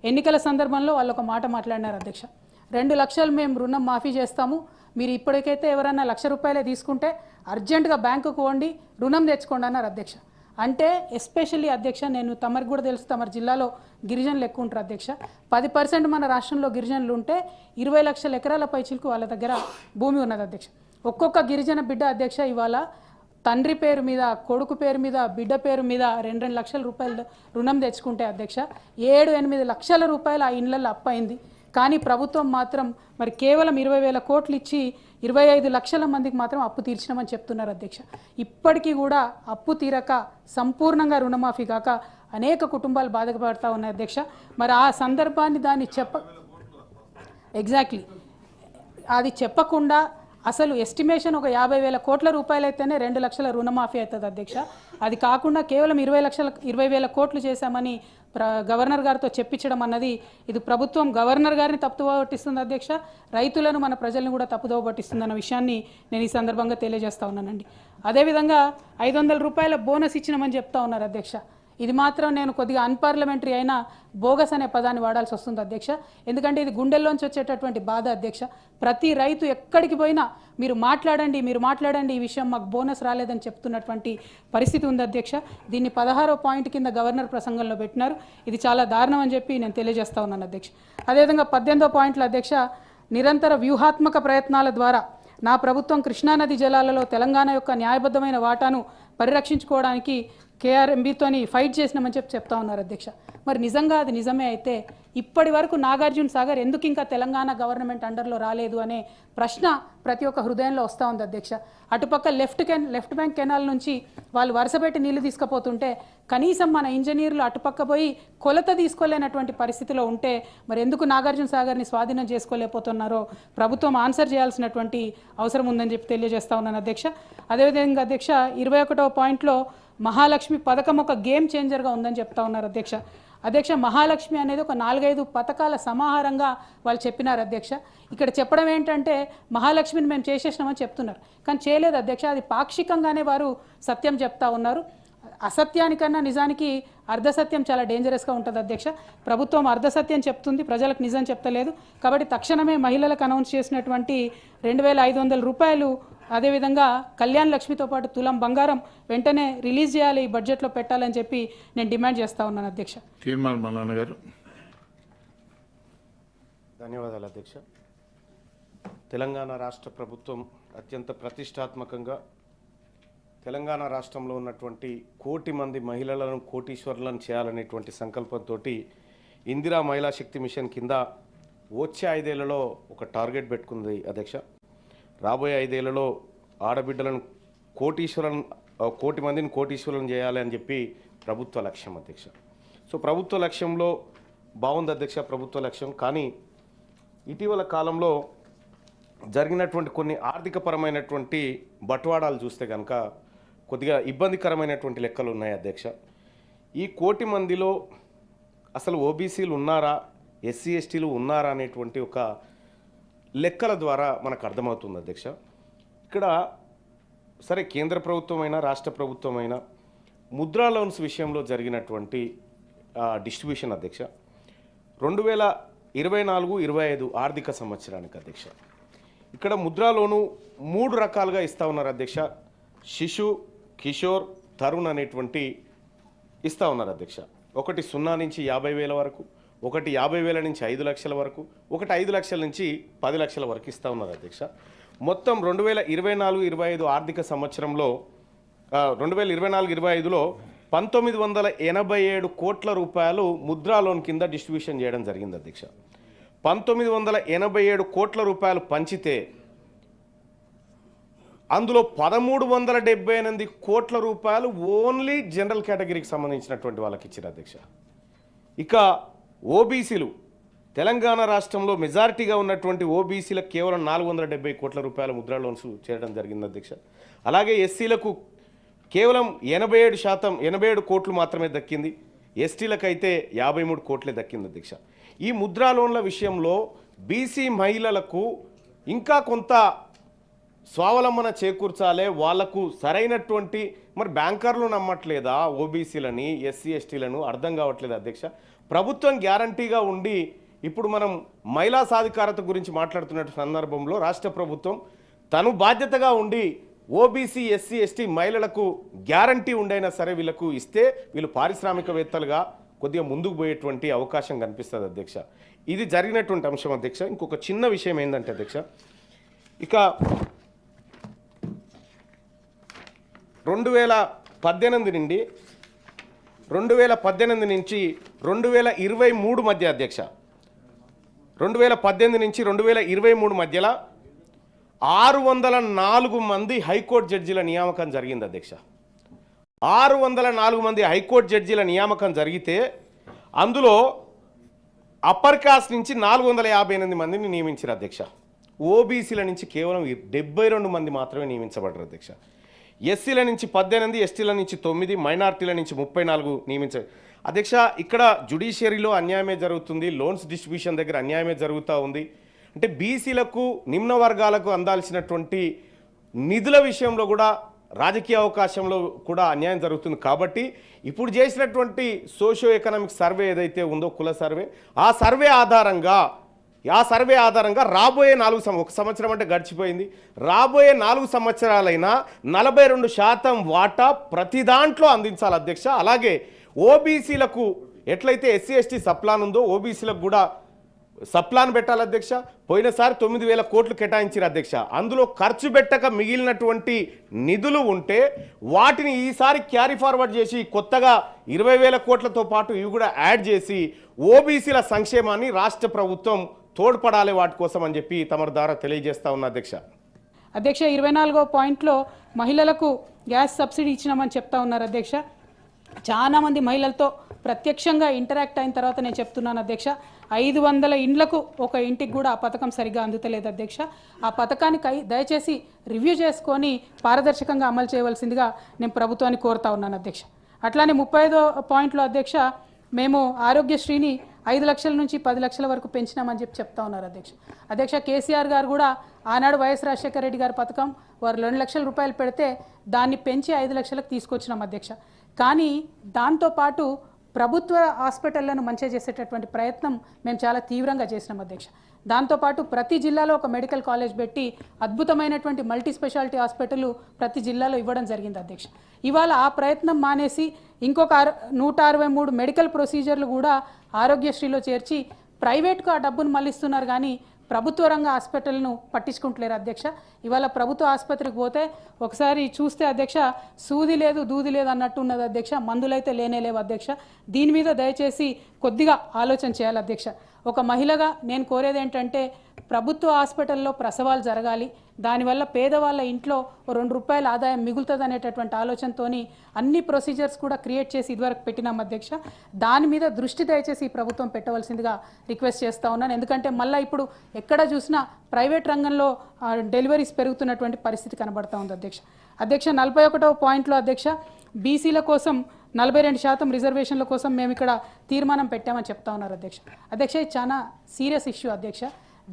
ఎన్నికల సందర్భంలో వాళ్ళు ఒక మాట మాట్లాడినారు అధ్యక్ష. 2 లక్షలు మేము రుణం మాఫీ చేస్తాము, మీరు ఇప్పటికైతే ఎవరైనా ₹1,00,000 తీసుకుంటే అర్జెంటుగా బ్యాంకుకు పోండి రుణం తెచ్చుకోండి అన్నారు అధ్యక్ష. అంటే ఎస్పెషల్లీ అధ్యక్ష, నేను తమరికి కూడా తెలుసు, తమరి జిల్లాలో గిరిజనులు ఎక్కువ ఉంటారు అధ్యక్ష. 10% మన రాష్ట్రంలో గిరిజనులు ఉంటే 20 లక్షల ఎకరాల పైచిలకు వాళ్ళ దగ్గర భూమి ఉన్నది అధ్యక్ష. ఒక్కొక్క గిరిజన బిడ్డ అధ్యక్ష ఇవాళ తండ్రి పేరు మీద, కొడుకు పేరు మీద, బిడ్డ పేరు మీద 2 లక్షల రూపాయలు రుణం తెచ్చుకుంటే అధ్యక్ష 7-8 లక్షల రూపాయలు ఆ ఇండ్లలో అప్పయింది. కానీ ప్రభుత్వం మాత్రం మరి కేవలం 20,000 కోట్లు ఇచ్చి 25 లక్షల మందికి మాత్రం అప్పు తీర్చినామని చెప్తున్నారు అధ్యక్ష. ఇప్పటికీ కూడా అప్పు తీరక సంపూర్ణంగా రుణమాఫీ కాక అనేక కుటుంబాలు బాధపడతా ఉన్నాయి అధ్యక్ష. మరి ఆ సందర్భాన్ని దాన్ని ఎగ్జాక్ట్లీ అది చెప్పకుండా అసలు ఎస్టిమేషన్ ఒక 50,000 కోట్ల రూపాయలు అయితేనే 2 లక్షల రుణమాఫీ అవుతుంది అధ్యక్ష. అది కాకుండా కేవలం 20,000 కోట్లు చేశామని గవర్నర్ గారితో చెప్పించడం అన్నది ఇది ప్రభుత్వం గవర్నర్ గారిని తప్పుదోవ పట్టిస్తుంది అధ్యక్ష, రైతులను మన ప్రజలను కూడా తప్పుదోవ పట్టిస్తుందన్న విషయాన్ని నేను ఈ సందర్భంగా తెలియజేస్తా ఉన్నానండి. అదేవిధంగా 500 రూపాయల బోనస్ ఇచ్చినామని చెప్తా ఉన్నారు అధ్యక్ష. ఇది మాత్రం నేను కొద్దిగా అన్పార్లమెంటరీ అయినా బోగస్ అనే పదాన్ని వాడాల్సి వస్తుంది అధ్యక్ష. ఎందుకంటే ఇది గుండెల్లోంచి వచ్చేటటువంటి బాధ అధ్యక్ష. ప్రతి రైతు ఎక్కడికి పోయినా మీరు మాట్లాడండి ఈ విషయం మాకు బోనస్ రాలేదని చెప్తున్నటువంటి పరిస్థితి ఉంది అధ్యక్ష. దీన్ని 16వ పాయింట్ కింద గవర్నర్ ప్రసంగంలో పెట్టినారు. ఇది చాలా దారుణం అని చెప్పి నేను తెలియజేస్తా ఉన్నాను అధ్యక్ష. అదేవిధంగా 18వ పాయింట్లో అధ్యక్ష, నిరంతర వ్యూహాత్మక ప్రయత్నాల ద్వారా నా ప్రభుత్వం కృష్ణానది జలాలలో తెలంగాణ యొక్క న్యాయబద్ధమైన వాటాను పరిరక్షించుకోవడానికి కేఆర్ఎంబీతోని ఫైట్ చేసినామని చెప్తా ఉన్నారు అధ్యక్ష. మరి నిజంగా అది నిజమే అయితే ఇప్పటి వరకు నాగార్జున సాగర్ ఎందుకు ఇంకా తెలంగాణ గవర్నమెంట్ అండర్లో రాలేదు అనే ప్రశ్న ప్రతి ఒక్క హృదయంలో వస్తూ ఉంది అధ్యక్ష. అటుపక్క లెఫ్ట్ బ్యాంక్ కెనాల్ నుంచి వాళ్ళు వరుసపెట్టి నీళ్లు తీసుకుపోతుంటే కనీసం మన ఇంజనీర్లు అటుపక్క పోయి కొలత తీసుకోలేనటువంటి పరిస్థితిలో ఉంటే మరి ఎందుకు నాగార్జున సాగర్ని స్వాధీనం చేసుకోలేకపోతున్నారో ప్రభుత్వం ఆన్సర్ చేయాల్సినటువంటి అవసరం ఉందని చెప్పి తెలియజేస్తా ఉన్నాను అధ్యక్ష. అదేవిధంగా అధ్యక్ష 21వ పాయింట్లో మహాలక్ష్మి పథకం ఒక గేమ్ చేంజర్గా ఉందని చెప్తా ఉన్నారు అధ్యక్ష. మహాలక్ష్మి అనేది ఒక 4-5 పథకాల సమాహారంగా వాళ్ళు చెప్పినారు అధ్యక్ష. ఇక్కడ చెప్పడం ఏంటంటే మహాలక్ష్మిని మేము చేసేసినామని చెప్తున్నారు, కానీ చేయలేదు అధ్యక్ష. అది పాక్షికంగానే వారు సత్యం చెప్తా ఉన్నారు. అసత్యానికన్నా నిజానికి అర్ధసత్యం చాలా డేంజరస్గా ఉంటుంది అధ్యక్ష. ప్రభుత్వం అర్ధసత్యం చెప్తుంది, ప్రజలకు నిజం చెప్తలేదు. కాబట్టి తక్షణమే మహిళలకు అనౌన్స్ చేసినటువంటి 2,500 రూపాయలు, అదేవిధంగా కళ్యాణ్ లక్ష్మితో పాటు తులం బంగారం వెంటనే రిలీజ్ చేయాలి, ఈ బడ్జెట్లో పెట్టాలని చెప్పి నేను డిమాండ్ చేస్తా ఉన్నాను అధ్యక్ష. ధన్యవాదాలు అధ్యక్ష. తెలంగాణ రాష్ట్ర ప్రభుత్వం అత్యంత ప్రతిష్టాత్మకంగా తెలంగాణ రాష్ట్రంలో ఉన్నటువంటి 1 కోటి మంది మహిళలను కోటీశ్వరులను చేయాలనేటువంటి సంకల్పంతో ఇందిరా మహిళా శక్తి మిషన్ కింద వచ్చే 5 ఏళ్లలో ఒక టార్గెట్ పెట్టుకుంది అధ్యక్ష. రాబోయే 5 ఏళ్లలో ఆడబిడ్డలను 1 కోటి మందిని కోటీశ్వరులను చేయాలి అని చెప్పి ప్రభుత్వ లక్ష్యం అధ్యక్ష. సో ప్రభుత్వ లక్ష్యంలో బాగుంది అధ్యక్ష ప్రభుత్వ లక్ష్యం. కానీ ఇటీవల కాలంలో జరిగినటువంటి కొన్ని ఆర్థికపరమైనటువంటి బట్వాడాలు చూస్తే కనుక కొద్దిగా ఇబ్బందికరమైనటువంటి లెక్కలు ఉన్నాయి అధ్యక్ష. ఈ 1 కోటి మందిలో అసలు ఓబీసీలు ఉన్నారా, ఎస్సీ ఎస్టీలు ఉన్నారా అనేటువంటి ఒక లెక్కల ద్వారా మనకు అర్థమవుతుంది అధ్యక్ష. ఇక్కడ సరే కేంద్ర ప్రభుత్వమైనా రాష్ట్ర ప్రభుత్వమైనా ముద్రా లోన్స్ విషయంలో జరిగినటువంటి డిస్ట్రిబ్యూషన్ అధ్యక్ష 2024-25 ఆర్థిక సంవత్సరానికి అధ్యక్ష ఇక్కడ ముద్రా లోను 3 రకాలుగా ఇస్తూ ఉన్నారు అధ్యక్ష. శిశు, కిషోర్, తరుణ్ అనేటువంటి ఇస్తూ ఉన్నారు అధ్యక్ష. ఒకటి 0 నుంచి 50,000 వరకు, ఒకటి 50,000 నుంచి 5 లక్షల వరకు, ఒకటి 5 లక్షల నుంచి 10 లక్షల వరకు ఇస్తూ ఉన్నారు అధ్యక్ష. మొత్తం 2024-25 ఆర్థిక సంవత్సరంలో 2024-25లో 1987 కోట్ల రూపాయలు ముద్రా లోన్ కింద డిస్ట్రిబ్యూషన్ చేయడం జరిగింది అధ్యక్ష. 1987 కోట్ల రూపాయలు పంచితే అందులో 1378 కోట్ల రూపాయలు ఓన్లీ జనరల్ కేటగిరీకి సంబంధించినటువంటి వాళ్ళకి ఇచ్చారు అధ్యక్ష. ఇక ఓబీసీలు తెలంగాణ రాష్ట్రంలో మెజారిటీగా ఉన్నటువంటి ఓబీసీలకు కేవలం 470 కోట్ల రూపాయల ముద్రా లోన్స్ చేయడం జరిగింది అధ్యక్ష. అలాగే ఎస్సీలకు కేవలం 87 కోట్లు మాత్రమే దక్కింది. ఎస్టీలకైతే 53 కోట్లే దక్కింది అధ్యక్ష. ఈ ముద్రా లోన్ల విషయంలో బీసీ మహిళలకు ఇంకా కొంత స్వావలంబన చేకూర్చాలే, వాళ్లకు సరైనటువంటి మరి బ్యాంకర్లు నమ్మట్లేదా ఓబీసీలని, ఎస్సీ ఎస్టీలను అర్థం కావట్లేదు అధ్యక్ష. ప్రభుత్వం గ్యారంటీగా ఉండి ఇప్పుడు మనం మహిళా సాధికారత గురించి మాట్లాడుతున్న సందర్భంలో రాష్ట్ర ప్రభుత్వం తను బాధ్యతగా ఉండి ఓబీసీ ఎస్సీ ఎస్టీ మహిళలకు గ్యారంటీ ఉండైనా సరే వీళ్ళకు ఇస్తే వీళ్ళు పారిశ్రామికవేత్తలుగా కొద్దిగా ముందుకు పోయేటువంటి అవకాశం కనిపిస్తుంది అధ్యక్ష. ఇది జరిగినటువంటి అంశం అధ్యక్ష. ఇంకొక చిన్న విషయం ఏంటంటే అధ్యక్ష, ఇక 2018 నుండి 2018 నుంచి 2023 మధ్య అధ్యక్ష, 2018 నుంచి 2023 మధ్యలో 604 మంది హైకోర్టు జడ్జీల నియామకం జరిగింది అధ్యక్ష. 604 మంది హైకోర్టు జడ్జీల నియామకం జరిగితే అందులో అప్పర్ కాస్ట్ నుంచి 458 మందిని నియమించారు అధ్యక్ష. ఓబీసీల నుంచి కేవలం 72 మంది మాత్రమే నియమించబడ్డారు అధ్యక్ష. ఎస్సీల నుంచి 18, ఎస్టీల నుంచి 9, మైనార్టీల నుంచి 34 నియమించారు అధ్యక్ష. ఇక్కడ జ్యుడిషియరీలో అన్యాయమే జరుగుతుంది, లోన్స్ డిస్ట్రిబ్యూషన్ దగ్గర అన్యాయమే జరుగుతూ ఉంది. అంటే బీసీలకు నిమ్న వర్గాలకు అందాల్సినటువంటి నిధుల విషయంలో కూడా రాజకీయ అవకాశంలో కూడా అన్యాయం జరుగుతుంది. కాబట్టి ఇప్పుడు చేసినటువంటి సోషియో ఎకనామిక్ సర్వే ఏదైతే ఉందో కుల సర్వే, ఆ సర్వే ఆధారంగా రాబోయే 1 సంవత్సరం అంటే గడిచిపోయింది, రాబోయే 4 సంవత్సరాలైనా 42% వాటా ప్రతి దాంట్లో అందించాలి అధ్యక్ష. అలాగే ఓబీసీలకు ఎట్లయితే ఎస్సీ ఎస్టీ సప్లాన్ ఉందో ఓబీసీలకు కూడా సప్లాన్ పెట్టాలి అధ్యక్ష. పోయినసారి 9,000 కోట్లు కేటాయించారు అధ్యక్ష. అందులో ఖర్చు పెట్టక మిగిలినటువంటి నిధులు ఉంటే వాటిని ఈసారి క్యారీ ఫార్వర్డ్ చేసి కొత్తగా 20,000 కోట్లతో పాటు ఇవి కూడా యాడ్ చేసి ఓబీసీల సంక్షేమాన్ని రాష్ట్ర ప్రభుత్వం తోడ్పడాలి వాటి కోసం అని చెప్పి తమ ద్వారా తెలియజేస్తా ఉన్న అధ్యక్ష. 24వ పాయింట్లో మహిళలకు గ్యాస్ సబ్సిడీ ఇచ్చినామని చెప్తా ఉన్నారు అధ్యక్ష. చాలా మంది మహిళలతో ప్రత్యక్షంగా ఇంటరాక్ట్ అయిన తర్వాత నేను చెప్తున్నాను అధ్యక్ష, 500 ఇండ్లకు ఒక ఇంటికి కూడా ఆ పథకం సరిగ్గా అందుతలేదు అధ్యక్ష. ఆ పథకానికి దయచేసి రివ్యూ చేసుకొని పారదర్శకంగా అమలు చేయవలసిందిగా నేను ప్రభుత్వాన్ని కోరుతా ఉన్నాను అధ్యక్ష. అట్లానే 35వ పాయింట్లో అధ్యక్ష, మేము ఆరోగ్యశ్రీని 5 లక్షల నుంచి 10 లక్షల వరకు పెంచినామని చెప్తా ఉన్నారు అధ్యక్ష. కేసీఆర్ గారు కూడా ఆనాడు వైఎస్ రాజశేఖర రెడ్డి గారి పథకం వారు 2 లక్షల రూపాయలు పెడితే దాన్ని పెంచి 5 లక్షలకు తీసుకొచ్చినాం అధ్యక్ష. కానీ దాంతోపాటు ప్రభుత్వ హాస్పిటళ్లను మంచిగా చేసేటటువంటి ప్రయత్నం మేము చాలా తీవ్రంగా చేసినాం అధ్యక్ష. దాంతోపాటు ప్రతి జిల్లాలో ఒక మెడికల్ కాలేజ్ పెట్టి అద్భుతమైనటువంటి మల్టీ స్పెషాలిటీ హాస్పిటల్ ప్రతి జిల్లాలో ఇవ్వడం జరిగింది అధ్యక్ష. ఇవాళ ఆ ప్రయత్నం మానేసి ఇంకొక 163 మెడికల్ ప్రొసీజర్లు కూడా ఆరోగ్యశ్రీలో చేర్చి ప్రైవేట్కు ఆ డబ్బును మళ్ళిస్తున్నారు, కానీ ప్రభుత్వ రంగ హాస్పిటల్ను పట్టించుకుంటలేరు అధ్యక్ష. ఇవాళ ప్రభుత్వ ఆసుపత్రికి పోతే ఒకసారి చూస్తే అధ్యక్ష, సూది లేదు దూది లేదు అన్నట్టు ఉన్నది అధ్యక్ష, మందులైతే లేనేలేవు అధ్యక్ష. దీని మీద దయచేసి కొద్దిగా ఆలోచన చేయాలి అధ్యక్ష. ఒక మహిళగా నేను కోరేది ఏంటంటే ప్రభుత్వ హాస్పిటల్లో ప్రసవాలు జరగాలి, దానివల్ల పేదవాళ్ళ ఇంట్లో ₹2 ఆదాయం మిగులుతుంది అనేటటువంటి ఆలోచనతోని అన్ని ప్రొసీజర్స్ కూడా క్రియేట్ చేసి ఇదివరకు పెట్టినాం అధ్యక్ష. దాని మీద దృష్టి దయచేసి ఈ ప్రభుత్వం పెట్టవలసిందిగా రిక్వెస్ట్ చేస్తూ ఉన్నాను. ఎందుకంటే మళ్ళీ ఇప్పుడు ఎక్కడ చూసినా ప్రైవేట్ రంగంలో డెలివరీస్ పెరుగుతున్నటువంటి పరిస్థితి కనబడతా ఉంది అధ్యక్ష. 41వ పాయింట్లో అధ్యక్ష, బీసీల కోసం 42% రిజర్వేషన్ల కోసం మేము ఇక్కడ తీర్మానం పెట్టామని చెప్తా ఉన్నారు అధ్యక్ష. ఇది చాలా సీరియస్ ఇష్యూ అధ్యక్ష.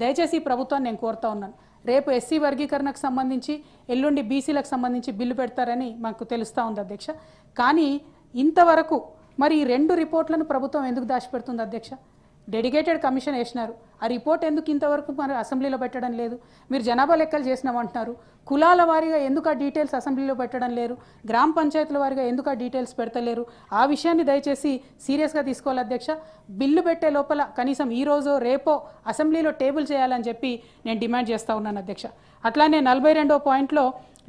దయచేసి ప్రభుత్వాన్ని నేను కోరుతా ఉన్నాను, రేపు ఎస్సీ వర్గీకరణకు సంబంధించి ఎల్లుండి బీసీలకు సంబంధించి బిల్లు పెడతారని మాకు తెలుస్తూ ఉంది అధ్యక్ష. కానీ ఇంతవరకు మరి ఈ 2 రిపోర్ట్లను ప్రభుత్వం ఎందుకు దాచిపెడుతుంది అధ్యక్ష? డెడికేటెడ్ కమిషన్ వేసినారు, ఆ రిపోర్ట్ ఎందుకు ఇంతవరకు మరి అసెంబ్లీలో పెట్టడం లేదు? మీరు జనాభా లెక్కలు చేసినామంటున్నారు, కులాల వారీగా ఎందుకు ఆ డీటెయిల్స్ అసెంబ్లీలో పెట్టడం లేరు? గ్రామ పంచాయతీల వారీగా ఎందుకు ఆ డీటెయిల్స్ పెడతలేరు? ఆ విషయాన్ని దయచేసి సీరియస్గా తీసుకోవాలి అధ్యక్ష. బిల్లు పెట్టే లోపల కనీసం ఈ రోజో రేపో అసెంబ్లీలో టేబుల్ చేయాలని చెప్పి నేను డిమాండ్ చేస్తూ ఉన్నాను అధ్యక్ష. అట్లానే 42వ పాయింట్లో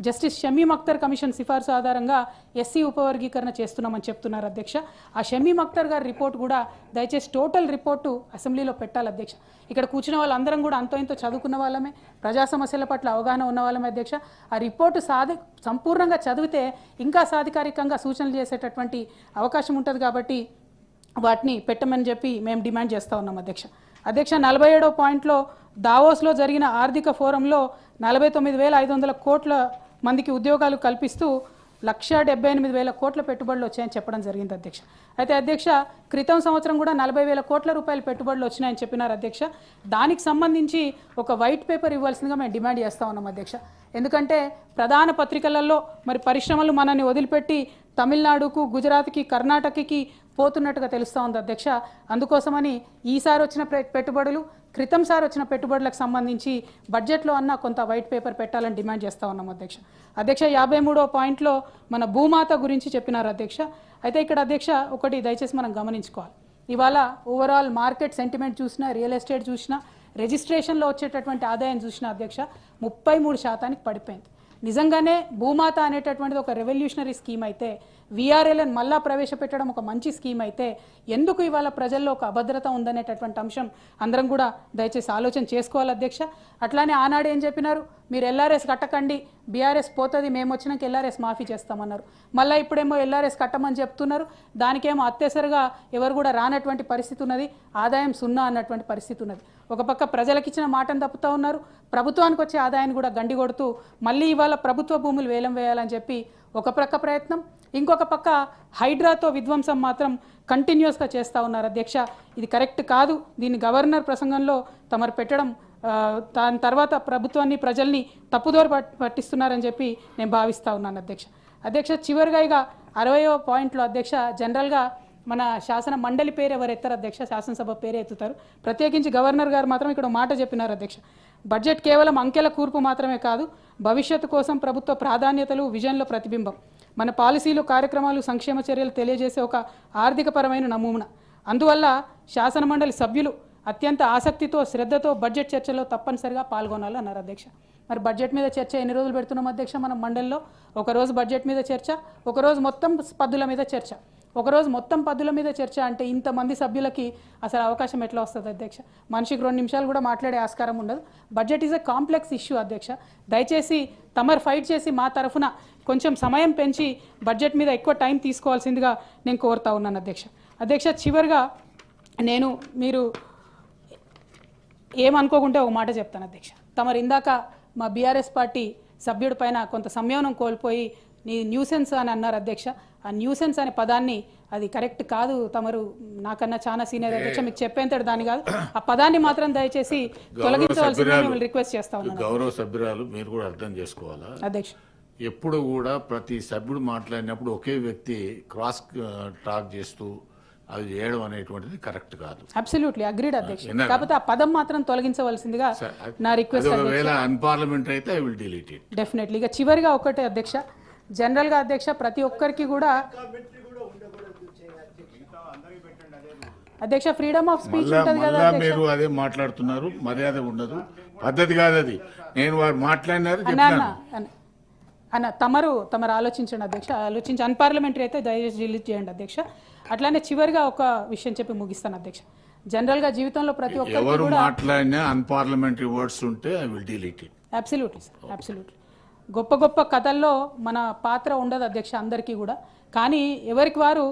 జస్టిస్ షమీమ్ అఖ్తర్ కమిషన్ సిఫార్సు ఆధారంగా ఎస్సీ ఉపవర్గీకరణ చేస్తున్నామని చెప్తున్నారు అధ్యక్ష. ఆ షమీమ్ అఖ్తర్ గారి రిపోర్ట్ కూడా దయచేసి టోటల్ రిపోర్టు అసెంబ్లీలో పెట్టాలి అధ్యక్ష. ఇక్కడ కూర్చున్న వాళ్ళందరం కూడా అంతో ఇంతో చదువుకున్న వాళ్ళమే, ప్రజా సమస్యల పట్ల అవగాహన ఉన్న వాళ్ళమే అధ్యక్ష. ఆ రిపోర్టు సంపూర్ణంగా చదివితే ఇంకా సాధికారికంగా సూచనలు చేసేటటువంటి అవకాశం ఉంటుంది, కాబట్టి వాటిని పెట్టమని చెప్పి మేము డిమాండ్ చేస్తూ ఉన్నాం అధ్యక్ష. 47వ పాయింట్లో దావోస్లో జరిగిన ఆర్థిక ఫోరంలో 49,500 కోట్ల మందికి ఉద్యోగాలు కల్పిస్తూ 1,78,000 కోట్ల పెట్టుబడులు వచ్చాయని చెప్పడం జరిగింది అధ్యక్ష. అయితే అధ్యక్ష, క్రితం సంవత్సరం కూడా 40,000 కోట్ల రూపాయల పెట్టుబడులు వచ్చినాయని చెప్పినారు అధ్యక్ష. దానికి సంబంధించి ఒక వైట్ పేపర్ ఇవ్వాల్సిందిగా మేము డిమాండ్ చేస్తూ ఉన్నాం అధ్యక్ష. ఎందుకంటే ప్రధాన పత్రికలలో మరి పరిశ్రమలు మనల్ని వదిలిపెట్టి తమిళనాడుకు, గుజరాత్కి, కర్ణాటకకి పోతున్నట్టుగా తెలుస్తూ ఉంది అధ్యక్ష. అందుకోసమని ఈసారి వచ్చిన పెట్టుబడులు, క్రితం సారి వచ్చిన పెట్టుబడులకు సంబంధించి బడ్జెట్లో అన్న కొంత వైట్ పేపర్ పెట్టాలని డిమాండ్ చేస్తూ ఉన్నాం అధ్యక్ష. 53వ పాయింట్లో మన భూమాత గురించి చెప్పినారు అధ్యక్ష. అయితే ఇక్కడ అధ్యక్ష ఒకటి దయచేసి మనం గమనించుకోవాలి. ఇవాళ ఓవరాల్ మార్కెట్ సెంటిమెంట్ చూసినా, రియల్ ఎస్టేట్ చూసినా, రిజిస్ట్రేషన్లో వచ్చేటటువంటి ఆదాయం చూసినా అధ్యక్ష 33% పడిపోయింది. నిజంగానే భూమాత అనేటటువంటిది ఒక రెవల్యూషనరీ స్కీమ్ అయితే, విఆర్ఎల్ఎన్ మళ్ళా ప్రవేశపెట్టడం ఒక మంచి స్కీమ్ అయితే, ఎందుకు ఇవాళ ప్రజల్లో ఒక అభద్రత ఉందనేటటువంటి అంశం అందరం కూడా దయచేసి ఆలోచన చేసుకోవాలి అధ్యక్ష. అట్లానే ఆనాడు ఏం చెప్పినారు, మీరు ఎల్ఆర్ఎస్ కట్టకండి, బీఆర్ఎస్ పోతుంది, మేము వచ్చినాక ఎల్ఆర్ఎస్ మాఫీ చేస్తామన్నారు. మళ్ళీ ఇప్పుడేమో ఎల్ఆర్ఎస్ కట్టమని చెప్తున్నారు. దానికేమో అత్యవసరగా ఎవరు కూడా రానటువంటి పరిస్థితి ఉన్నది, ఆదాయం 0 అన్నటువంటి పరిస్థితి ఉన్నది. ఒక పక్క ప్రజలకు ఇచ్చిన మాటను తప్పుతూ ఉన్నారు, ప్రభుత్వానికి వచ్చే ఆదాయాన్ని కూడా గండి కొడుతూ మళ్ళీ ఇవాళ ప్రభుత్వ భూములు వేలం వేయాలని చెప్పి ఒక ప్రక్క ప్రయత్నం, ఇంకొక పక్క హైడ్రాతో విధ్వంసం మాత్రం కంటిన్యూస్గా చేస్తూ ఉన్నారు అధ్యక్ష. ఇది కరెక్ట్ కాదు. దీన్ని గవర్నర్ ప్రసంగంలో తమరు పెట్టడం, దాని తర్వాత ప్రభుత్వాన్ని, ప్రజల్ని తప్పుదోర పట్టిస్తున్నారని చెప్పి నేను భావిస్తూ ఉన్నాను అధ్యక్ష. చివరిగా ఇక 60వ పాయింట్లో అధ్యక్ష, జనరల్గా మన శాసన మండలి పేరు ఎవరు ఎత్తారు అధ్యక్ష, శాసనసభ పేరే ఎత్తుతారు. ప్రత్యేకించి గవర్నర్ గారు మాత్రం ఇక్కడ మాట చెప్పినారు అధ్యక్ష. బడ్జెట్ కేవలం అంకెల కూర్పు మాత్రమే కాదు, భవిష్యత్తు కోసం ప్రభుత్వ ప్రాధాన్యతలు, విజన్ల ప్రతిబింబం. మన పాలసీలు, కార్యక్రమాలు, సంక్షేమ చర్యలు తెలియజేసే ఒక ఆర్థికపరమైన నమూనా. అందువల్ల శాసనమండలి సభ్యులు అత్యంత ఆసక్తితో, శ్రద్ధతో బడ్జెట్ చర్చలో తప్పనిసరిగా పాల్గొనాలి అన్నారు అధ్యక్ష. మరి బడ్జెట్ మీద చర్చ ఎన్ని రోజులు పెడుతున్నాం అధ్యక్ష మనం మండలిలో? ఒకరోజు బడ్జెట్ మీద చర్చ, ఒకరోజు మొత్తం పద్దుల మీద చర్చ. ఒకరోజు మొత్తం పద్దుల మీద చర్చ అంటే ఇంతమంది సభ్యులకి అసలు అవకాశం ఎట్లా వస్తుంది అధ్యక్ష? మనిషికి 2 నిమిషాలు కూడా మాట్లాడే ఆస్కారం ఉండదు. Budget is a complex issue అధ్యక్ష. దయచేసి తమరు ఫైట్ చేసి మా తరఫున కొంచెం సమయం పెంచి బడ్జెట్ మీద ఎక్కువ టైం తీసుకోవాల్సిందిగా నేను కోరుతా ఉన్నాను అధ్యక్ష. చివరిగా నేను, మీరు ఏమనుకోకుంటే ఒక మాట చెప్తాను అధ్యక్ష. తమరు ఇందాక మా బీఆర్ఎస్ పార్టీ సభ్యుడి పైన కొంత సంయమనం కోల్పోయి నీ న్యూసెన్స్ అని అన్నారు అధ్యక్ష. ఆ న్యూసెన్స్ అనే పదాన్ని, అది కరెక్ట్ కాదు. తమరు నాకన్నా చాలా సీనియర్ అధ్యక్ష, మీకు చెప్పేంతటి దాన్ని కాదు. ఆ పదాన్ని మాత్రం దయచేసి తొలగించవలసిందిగా మిమ్మల్ని రిక్వెస్ట్ చేస్తా ఉన్నాను. గౌరవ సభ్యురాలు మీరు కూడా అర్థం చేసుకోవాలా అధ్యక్ష, ఎప్పుడు కూడా ప్రతి సభ్యుడు మాట్లాడినప్పుడు ఒకే వ్యక్తి క్రాస్ టాక్ చేస్తూ అది చేయడం అనేటువంటిది కరెక్ట్ కాదు. అబ్సల్యూట్లీ అగ్రీడ్ అధ్యక్ష. కాకపోతే ఆ పదం మాత్రం తొలగించవలసిందిగా నా రిక్వెస్ట్. ఒకవేళ అన్పార్లమెంటరీ అయితే I will delete it. Definitely. ఇక చివరిగా ఒకటే అధ్యక్ష, జనరల్గా అధ్యక్ష ప్రతి ఒక్కరికి కూడా అధ్యక్ష ఫ్రీడమ్ ఆఫ్ స్పీచ్ ఉంటుంది కదా అధ్యక్ష. మీరు అదే మాట్లాడుతున్నారు, మర్యాద ఉండదు, పద్ధతి కాదు అది. నేను వారు మాట్లాడినారు అన్న, తమరు ఆలోచించండి అధ్యక్ష. ఆలోచించి అన్పార్లమెంటరీ అయితే దయచేసి రిలీజ్ చేయండి అధ్యక్ష. అట్లానే చివరిగా ఒక విషయం చెప్పి ముగిస్తాను అధ్యక్ష. జనరల్గా జీవితంలో ప్రతి ఒక్కరు కూడా మాట్లాడినా అన్పార్లమెంటరీ వర్డ్స్ ఉంటే I will delete it. Absolutely sir, absolutely. గొప్ప గొప్ప కథల్లో మన పాత్ర ఉండదు అధ్యక్ష అందరికీ కూడా. కానీ ఎవరికి వారు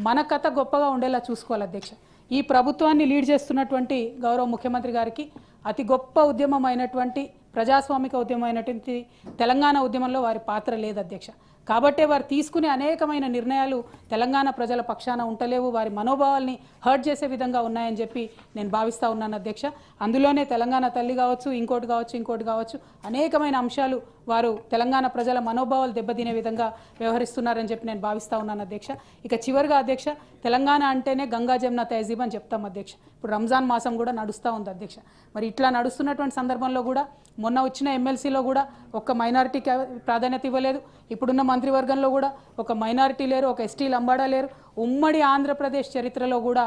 మన కథ గొప్పగా ఉండేలా చూసుకోవాలి అధ్యక్ష. ఈ ప్రభుత్వాన్ని లీడ్ చేస్తున్నటువంటి గౌరవ ముఖ్యమంత్రి గారికి అతి గొప్ప ఉద్యమం అయినటువంటి, ప్రజాస్వామిక ఉద్యమం అయినటువంటి తెలంగాణ ఉద్యమంలో వారి పాత్ర లేదు అధ్యక్ష. కాబట్టే వారు తీసుకునే అనేకమైన నిర్ణయాలు తెలంగాణ ప్రజల పక్షాన ఉంటలేవు, వారి మనోభావాల్ని హర్ట్ చేసే విధంగా ఉన్నాయని చెప్పి నేను భావిస్తూ ఉన్నాను అధ్యక్ష. అందులోనే తెలంగాణ తల్లి కావచ్చు, ఇంకోటి కావచ్చు అనేకమైన అంశాలు వారు తెలంగాణ ప్రజల మనోభావాలు దెబ్బతినే విధంగా వ్యవహరిస్తున్నారని చెప్పి నేను భావిస్తూ ఉన్నాను అధ్యక్ష. ఇక చివరిగా అధ్యక్ష, తెలంగాణ అంటేనే గంగా జమున తహజీబ్ అని చెప్తాం అధ్యక్ష. ఇప్పుడు రంజాన్ మాసం కూడా నడుస్తూ ఉంది అధ్యక్ష. మరి ఇట్లా నడుస్తున్నటువంటి సందర్భంలో కూడా మొన్న వచ్చిన ఎమ్మెల్సీలో కూడా ఒక్క మైనారిటీకి ప్రాధాన్యత ఇవ్వలేదు. ఇప్పుడున్న మంత్రివర్గంలో కూడా ఒక మైనారిటీ లేరు, ఒక ఎస్టీ లంబాడా లేరు. ఉమ్మడి ఆంధ్రప్రదేశ్ చరిత్రలో కూడా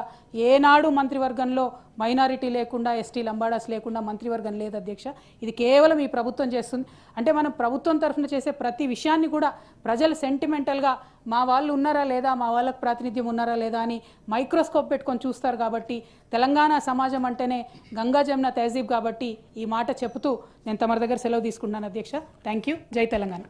ఏనాడు మంత్రివర్గంలో మైనారిటీ లేకుండా, ఎస్టీ లంబాడాస్ లేకుండా మంత్రివర్గం లేదు అధ్యక్ష. ఇది కేవలం ఈ ప్రభుత్వం చేస్తుంది. అంటే మనం ప్రభుత్వం తరఫున చేసే ప్రతి విషయాన్ని కూడా ప్రజలు సెంటిమెంటల్గా మా వాళ్ళు ఉన్నారా లేదా, మా వాళ్ళకు ప్రాతినిధ్యం ఉన్నారా లేదా అని మైక్రోస్కోప్ పెట్టుకొని చూస్తారు. కాబట్టి తెలంగాణ సమాజం అంటేనే గంగా జమున తహజీబ్. కాబట్టి ఈ మాట చెబుతూ నేను తమరి దగ్గర సెలవు తీసుకున్నాను అధ్యక్ష. Thank you. జై తెలంగాణ.